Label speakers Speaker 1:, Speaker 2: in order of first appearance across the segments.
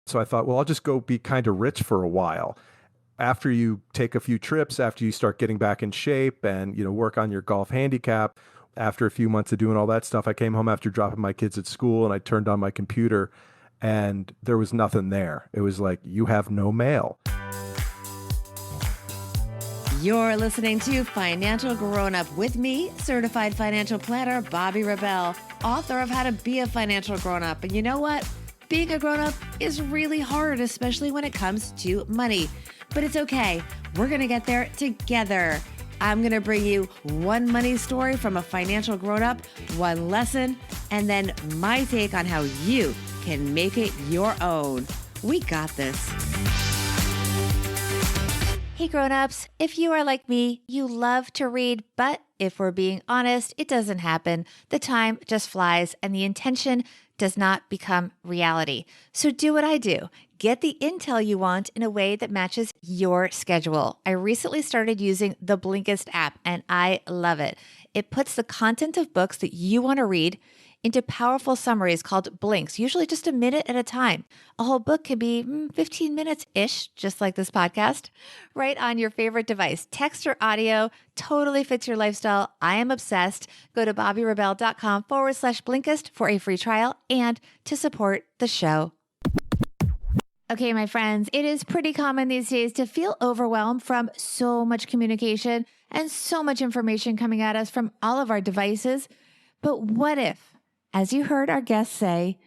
Speaker 1: So I thought, well, I'll just go be kind of rich for a while. After you take a few trips, after you start getting back in shape and, work on your golf handicap, after a few months of doing all that stuff, I came home after dropping my kids at school and I turned on my computer and there was nothing there. It was like, you have no mail.
Speaker 2: You're listening to Financial Grownup with me, certified financial planner Bobbi Rebell, author of How to Be a Financial Grownup. And you know what? Being a grown-up is really hard, especially when it comes to money. But it's okay. We're going to get there together. I'm going to bring you one money story from a financial grown-up, one lesson, and then my take on how you can make it your own. We got this. Hey grown-ups, if you are like me, you love to read, but if we're being honest, it doesn't happen. The time just flies and the intention does not become reality. So do what I do. Get the intel you want in a way that matches your schedule. I recently started using the Blinkist app and I love it. It puts the content of books that you want to read into powerful summaries called blinks, usually just a minute at a time. A whole book can be 15 minutes-ish, just like this podcast, right on your favorite device. Text or audio, totally fits your lifestyle. I am obsessed. Go to bobbirebell.com/Blinkist for a free trial and to support the show. Okay, my friends, it is pretty common these days to feel overwhelmed from so much communication and so much information coming at us from all of our devices. But what if, as you heard our guest say,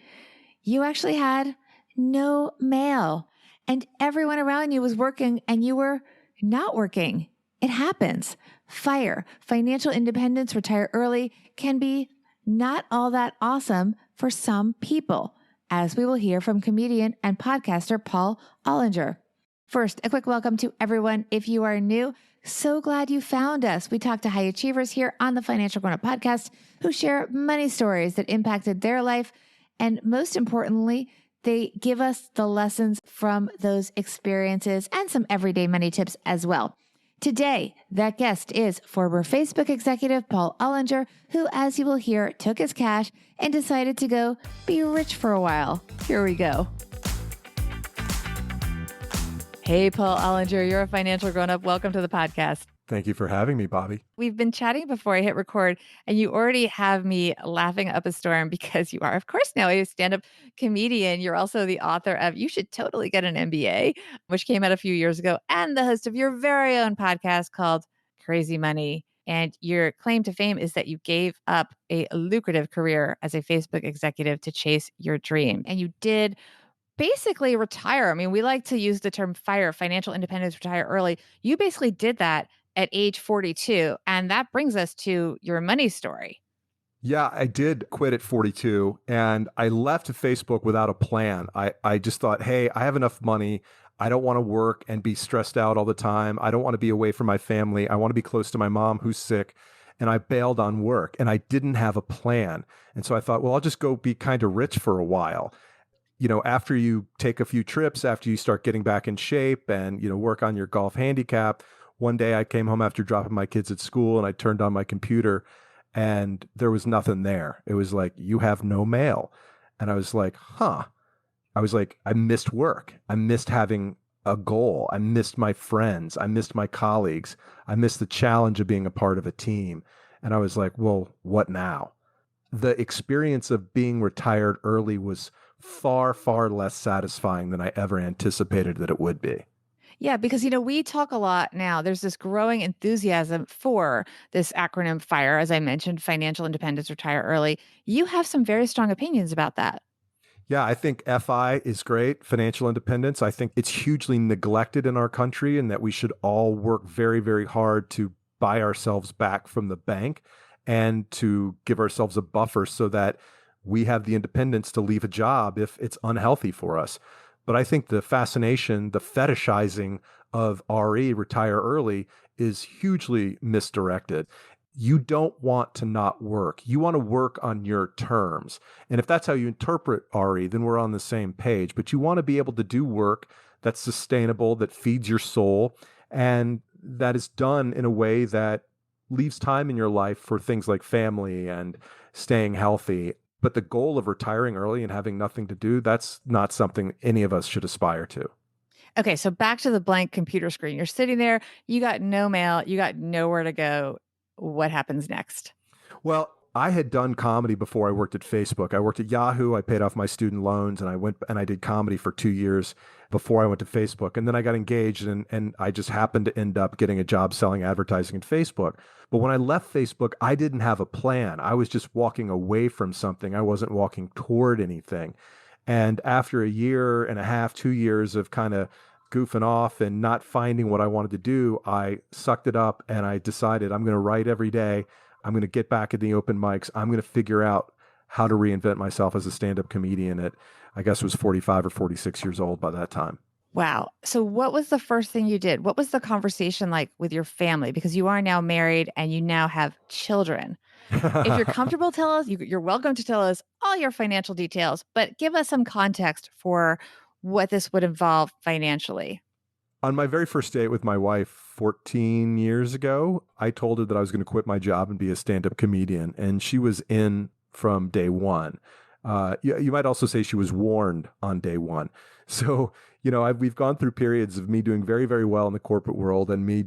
Speaker 2: you actually had no mail and everyone around you was working and you were not working? It happens. FIRE, financial independence, retire early, can be not all that awesome for some people, as we will hear from comedian and podcaster Paul Ollinger. First, a quick welcome to everyone. If you are new, so glad you found us. We talk to high achievers here on the Financial Grownup podcast who share money stories that impacted their life. And most importantly, they give us the lessons from those experiences and some everyday money tips as well. Today, that guest is former Facebook executive Paul Ollinger, who, as you will hear, took his cash and decided to go be rich for a while. Here we go. Hey, Paul Ollinger, you're a financial grown-up. Welcome to the podcast.
Speaker 1: Thank you for having me, Bobbi.
Speaker 2: We've been chatting before I hit record, and you already have me laughing up a storm because you are, of course, now a stand-up comedian. You're also the author of You Should Totally Get an MBA, which came out a few years ago, and the host of your very own podcast called Crazy Money. And your claim to fame is that you gave up a lucrative career as a Facebook executive to chase your dream. And you did basically retire. I mean, we like to use the term FIRE, financial independence, retire early. You basically did that at age 42. And that brings us to your money story.
Speaker 1: Yeah, I did quit at 42 and I left Facebook without a plan. I just thought, hey, I have enough money. I don't want to work and be stressed out all the time. I don't want to be away from my family. I want to be close to my mom who's sick. And I bailed on work and I didn't have a plan. And so I thought, well, I'll just go be kind of rich for a while. After you take a few trips, after you start getting back in shape and, work on your golf handicap, one day I came home after dropping my kids at school and I turned on my computer and there was nothing there. It was like, you have no mail. And I was like, I missed work. I missed having a goal. I missed my friends. I missed my colleagues. I missed the challenge of being a part of a team. And I was like, well, what now? The experience of being retired early was far, far less satisfying than I ever anticipated that it would be.
Speaker 2: Yeah, because, we talk a lot now. There's this growing enthusiasm for this acronym FIRE, as I mentioned, financial independence, retire early. You have some very strong opinions about that.
Speaker 1: Yeah, I think FI is great, financial independence. I think it's hugely neglected in our country and that we should all work very, very hard to buy ourselves back from the bank and to give ourselves a buffer so that we have the independence to leave a job if it's unhealthy for us. But I think the fascination, the fetishizing of RE, retire early, is hugely misdirected. You don't want to not work. You want to work on your terms. And if that's how you interpret RE, then we're on the same page. But you want to be able to do work that's sustainable, that feeds your soul, and that is done in a way that leaves time in your life for things like family and staying healthy. But the goal of retiring early and having nothing to do, that's not something any of us should aspire to.
Speaker 3: Okay, so back to the blank computer screen. You're sitting there, you got no mail, you got nowhere to go. What happens next?
Speaker 1: Well, I had done comedy before I worked at Facebook. I worked at Yahoo. I paid off my student loans and I went and I did comedy for 2 years before I went to Facebook. And then I got engaged and I just happened to end up getting a job selling advertising at Facebook. But when I left Facebook, I didn't have a plan. I was just walking away from something. I wasn't walking toward anything. And after a year and a half, 2 years of kind of goofing off and not finding what I wanted to do, I sucked it up and I decided I'm going to write every day. I'm going to get back at the open mics. I'm going to figure out how to reinvent myself as a stand-up comedian at, I guess it was 45 or 46 years old by that time.
Speaker 3: Wow. So what was the first thing you did? What was the conversation like with your family? Because you are now married and you now have children. If you're comfortable, tell us. You're welcome to tell us all your financial details, but give us some context for what this would involve financially.
Speaker 1: On my very first date with my wife 14 years ago, I told her that I was going to quit my job and be a stand-up comedian, and she was in from day one. You might also say she was warned on day one. So, we've gone through periods of me doing very, very well in the corporate world and me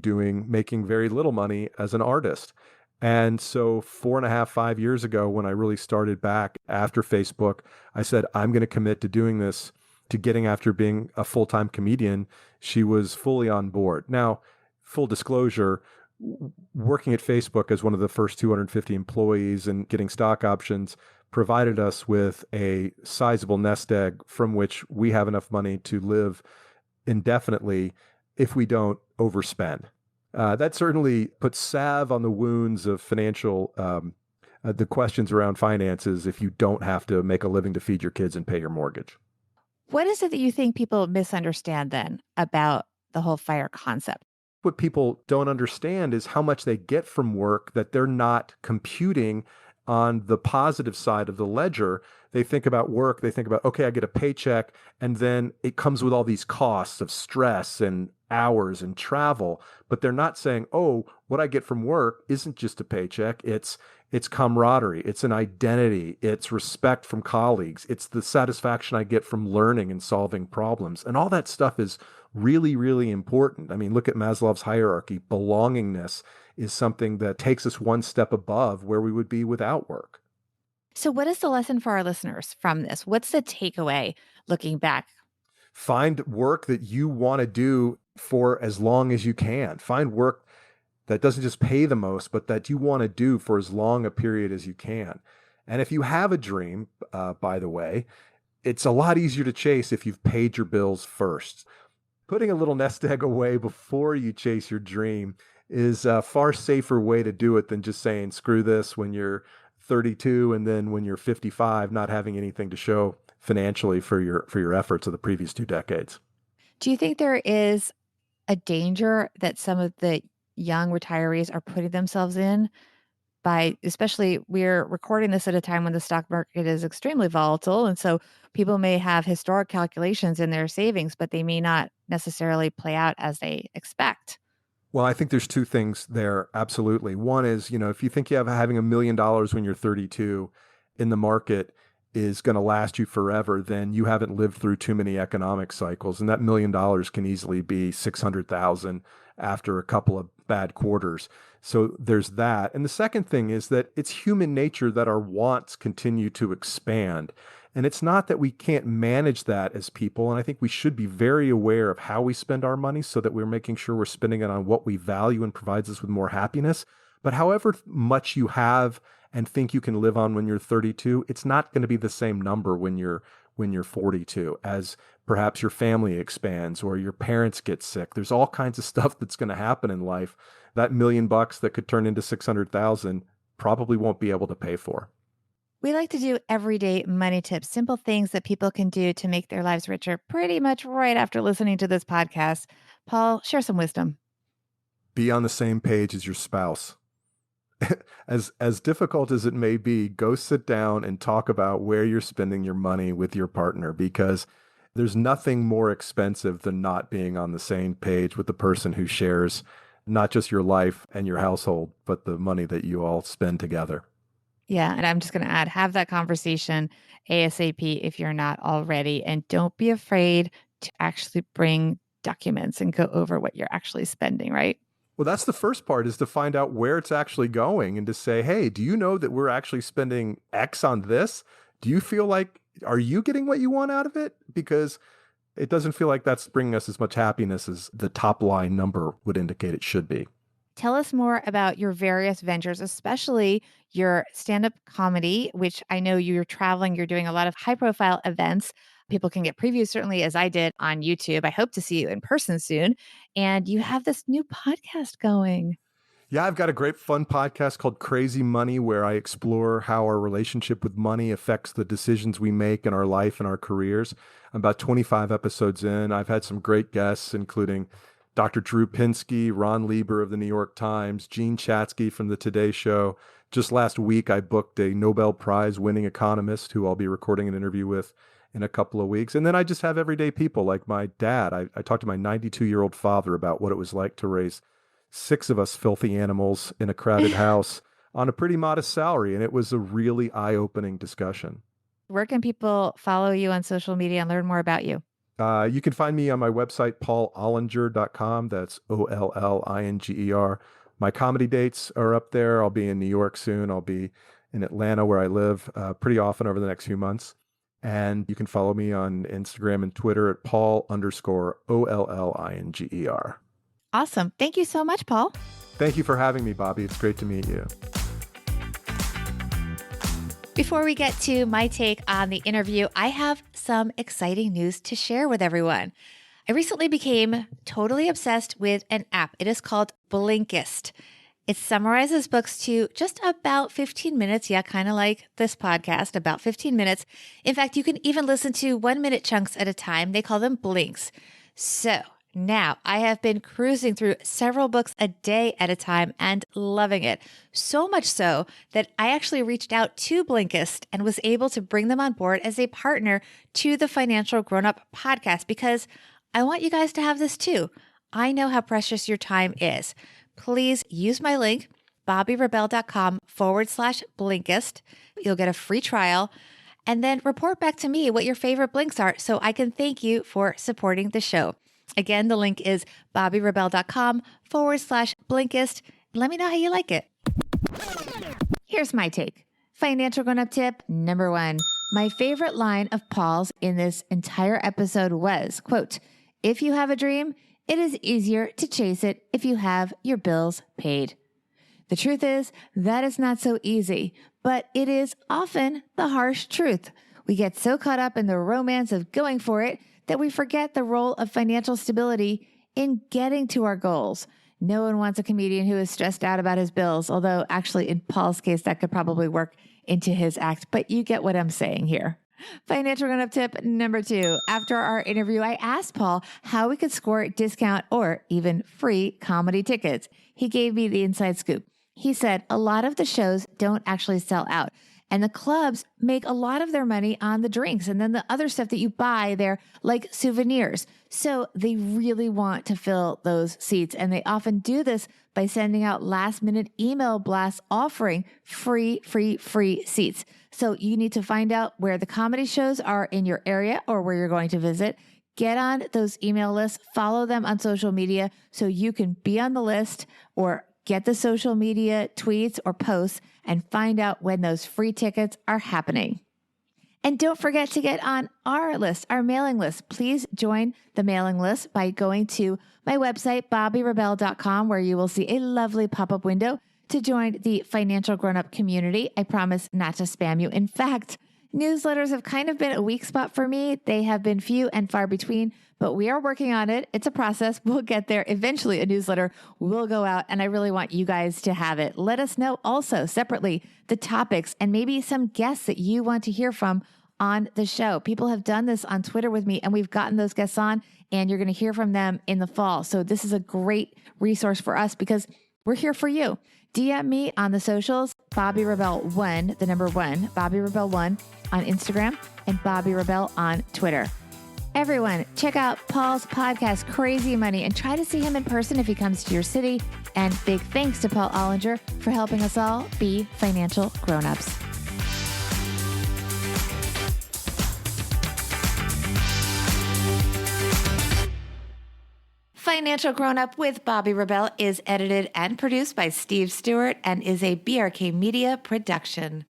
Speaker 1: making very little money as an artist. And so 4.5, 5 years ago, when I really started back after Facebook, I said, I'm going to commit to doing this, to getting after being a full-time comedian. She was fully on board. Now, full disclosure, working at Facebook as one of the first 250 employees and getting stock options provided us with a sizable nest egg from which we have enough money to live indefinitely if we don't overspend. That certainly puts salve on the wounds of financial, the questions around finances if you don't have to make a living to feed your kids and pay your mortgage.
Speaker 3: What is it that you think people misunderstand then about the whole FIRE concept?
Speaker 1: What people don't understand is how much they get from work that they're not computing on the positive side of the ledger. They think about work, they think about, okay, I get a paycheck, and then it comes with all these costs of stress and hours and travel, but they're not saying, oh, what I get from work isn't just a paycheck, it's camaraderie, it's an identity, it's respect from colleagues, it's the satisfaction I get from learning and solving problems. And all that stuff is really, really important. I mean, look at Maslow's hierarchy. Belongingness is something that takes us one step above where we would be without work.
Speaker 3: So what is the lesson for our listeners from this? What's the takeaway looking back?
Speaker 1: Find work that you want to do for as long as you can. Find work that doesn't just pay the most, but that you want to do for as long a period as you can. And if you have a dream, by the way, it's a lot easier to chase if you've paid your bills first. Putting a little nest egg away before you chase your dream is a far safer way to do it than just saying, screw this when you're 32 and then when you're 55, not having anything to show financially for your efforts of the previous 2 decades.
Speaker 3: Do you think there is a danger that some of the young retirees are putting themselves in by, especially we're recording this at a time when the stock market is extremely volatile. And so people may have historic calculations in their savings, but they may not necessarily play out as they expect.
Speaker 1: Well, I think there's 2 things there. Absolutely. One is, if you think having $1 million when you're 32 in the market is going to last you forever, then you haven't lived through too many economic cycles. And that $1 million can easily be 600,000 after a couple of bad quarters. So there's that. And the second thing is that it's human nature that our wants continue to expand. And it's not that we can't manage that as people. And I think we should be very aware of how we spend our money so that we're making sure we're spending it on what we value and provides us with more happiness. But however much you have and think you can live on when you're 32, it's not going to be the same number when you're 42, as perhaps your family expands or your parents get sick. There's all kinds of stuff that's going to happen in life. That $1 million that could turn into 600,000 probably won't be able to pay for.
Speaker 3: We like to do everyday money tips, simple things that people can do to make their lives richer pretty much right after listening to this podcast. Paul, share some wisdom.
Speaker 1: Be on the same page as your spouse. As difficult as it may be, go sit down and talk about where you're spending your money with your partner, because there's nothing more expensive than not being on the same page with the person who shares not just your life and your household, but the money that you all spend together.
Speaker 3: Yeah. And I'm just going to add, have that conversation ASAP if you're not already. And don't be afraid to actually bring documents and go over what you're actually spending, right?
Speaker 1: Well, that's the first part, is to find out where it's actually going and to say, hey, do you know that we're actually spending X on this? Do you feel like, are you getting what you want out of it? Because it doesn't feel like that's bringing us as much happiness as the top line number would indicate it should be.
Speaker 3: Tell us more about your various ventures, especially your stand-up comedy, which I know you're traveling, you're doing a lot of high-profile events. People can get previews, certainly as I did on YouTube. I hope to see you in person soon. And you have this new podcast going.
Speaker 1: Yeah, I've got a great fun podcast called Crazy Money, where I explore how our relationship with money affects the decisions we make in our life and our careers. I'm about 25 episodes in. I've had some great guests, including Dr. Drew Pinsky, Ron Lieber of the New York Times, Gene Chatsky from the Today Show. Just last week, I booked a Nobel Prize winning economist who I'll be recording an interview with in a couple of weeks. And then I just have everyday people like my dad. I talked to my 92-year-old father about what it was like to raise 6 of us filthy animals in a crowded house on a pretty modest salary. And it was a really eye-opening discussion.
Speaker 3: Where can people follow you on social media and learn more about you?
Speaker 1: You can find me on my website, paulollinger.com. That's Ollinger. My comedy dates are up there. I'll be in New York soon. I'll be in Atlanta, where I live, pretty often over the next few months. And you can follow me on Instagram and Twitter at Paul_Ollinger.
Speaker 3: Awesome. Thank you so much, Paul.
Speaker 1: Thank you for having me, Bobby. It's great to meet you.
Speaker 2: Before we get to my take on the interview, I have some exciting news to share with everyone. I recently became totally obsessed with an app. It is called Blinkist. It summarizes books to just about 15 minutes. Yeah, kind of like this podcast, about 15 minutes. In fact, you can even listen to 1-minute chunks at a time. They call them blinks. So now I have been cruising through several books a day at a time and loving it. So much so that I actually reached out to Blinkist and was able to bring them on board as a partner to the Financial Grownup podcast, because I want you guys to have this too. I know how precious your time is. Please use my link, bobbyrebell.com/Blinkist. You'll get a free trial, and then report back to me what your favorite blinks are so I can thank you for supporting the show. Again, the link is bobbyrebell.com/Blinkist. Let me know how you like it. Here's my take. Financial grown-up tip number 1. My favorite line of Paul's in this entire episode was, quote, "If you have a dream, it is easier to chase it if you have your bills paid." The truth is, that is not so easy, but it is often the harsh truth. We get so caught up in the romance of going for it that we forget the role of financial stability in getting to our goals. No one wants a comedian who is stressed out about his bills, although actually in Paul's case, that could probably work into his act, but you get what I'm saying here. Financial grown-up tip number 2. After our interview, I asked Paul how we could score discount or even free comedy tickets. He gave me the inside scoop. He said a lot of the shows don't actually sell out, and the clubs make a lot of their money on the drinks. And then the other stuff that you buy, they're like souvenirs. So they really want to fill those seats. And they often do this by sending out last-minute email blasts offering free seats. So you need to find out where the comedy shows are in your area or where you're going to visit. Get on those email lists, follow them on social media so you can be on the list, or get the social media tweets or posts and find out when those free tickets are happening. And don't forget to get on our list, our mailing list. Please join the mailing list by going to my website, bobbyrebell.com, where you will see a lovely pop-up window to join the Financial Grownup community. I promise not to spam you. In fact, newsletters have kind of been a weak spot for me. They have been few and far between, but we are working on it. It's a process. We'll get there. Eventually, a newsletter will go out, and I really want you guys to have it. Let us know also separately the topics and maybe some guests that you want to hear from on the show. People have done this on Twitter with me, and we've gotten those guests on, and you're going to hear from them in the fall. So this is a great resource for us because we're here for you. DM me on the socials, Bobby Rebell 1, the number 1, Bobby Rebell 1 on Instagram, and Bobby Rebell on Twitter. Everyone, check out Paul's podcast, Crazy Money, and try to see him in person if he comes to your city. And big thanks to Paul Ollinger for helping us all be financial grown-ups. Financial Grown-Up with Bobby Rebell is edited and produced by Steve Stewart and is a BRK Media production.